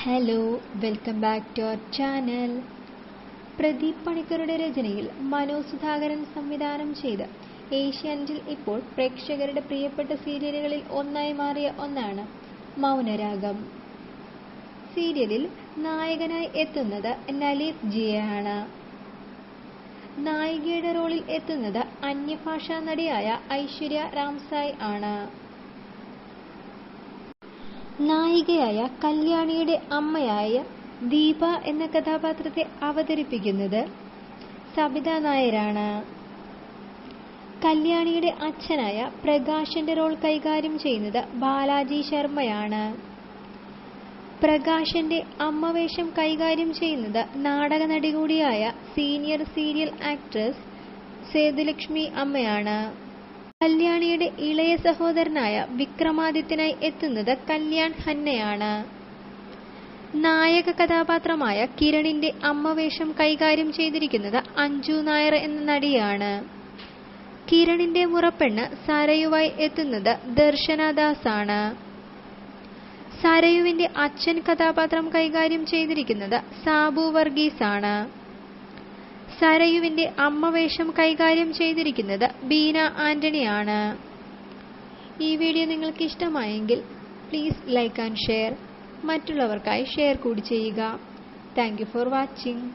Hello, welcome back to our channel. Pradeep പണിക്കരുടെ രചനയിൽ മനോജ് സുധാകരൻ സംവിധാനം ചെയ്ത് ഏഷ്യാനെറ്റിൽ ഇപ്പോൾ പ്രേക്ഷകരുടെ പ്രിയപ്പെട്ട സീരിയലുകളിൽ ഒന്നായി മാറിയ ഒന്നാണ് മൗനരാഗം. സീരിയലിൽ നായകനായി എത്തുന്നത് നലീഫ് ജിയയാണ്. നായികയുടെ റോളിൽ എത്തുന്നത് അന്യഭാഷാ നടിയായ ഐശ്വര്യ റാംസായ് ആണ്. നായികയായ കല്യാണിയുടെ അമ്മയായ ദീപ എന്ന കഥാപാത്രത്തെ അവതരിപ്പിക്കുന്നത് സബിത നായരാണ്. കല്യാണിയുടെ അച്ഛനായ പ്രകാശന്റെ റോൾ കൈകാര്യം ചെയ്യുന്നത് ബാലാജി ശർമ്മയാണ്. പ്രകാശന്റെ അമ്മവേഷം കൈകാര്യം ചെയ്യുന്നത് നാടക നടി കൂടിയായ സീനിയർ സീരിയൽ ആക്ട്രസ് സേതുലക്ഷ്മി അമ്മയാണ്. കല്യാണിയുടെ ഇളയ സഹോദരനായ വിക്രമാദിത്യനായി എത്തുന്നത് കല്യാൺ ഹന്നയാണ്. നായക കഥാപാത്രമായ കിരണിന്റെ അമ്മവേഷം കൈകാര്യം ചെയ്തിരിക്കുന്നത് അഞ്ജു നായർ എന്ന നടിയാണ്. കിരണിന്റെ മുറപ്പെണ്ണ് സരയുവായി എത്തുന്നത് ദർശന ദാസ് ആണ്. സരയുവിന്റെ അച്ഛൻ കഥാപാത്രം കൈകാര്യം ചെയ്തിരിക്കുന്നത് സാബു വർഗീസ് ആണ്. സരയുവിന്റെ അമ്മവേഷം കൈകാര്യം ചെയ്തിരിക്കുന്നത് ബീന ആന്റണി ആണ്. ഈ വീഡിയോ നിങ്ങൾക്ക് ഇഷ്ടമായെങ്കിൽ പ്ലീസ് ലൈക്ക് ആൻഡ് ഷെയർ. മറ്റുള്ളവർക്കായി ഷെയർ കൂടി ചെയ്യുക. Thank you for watching.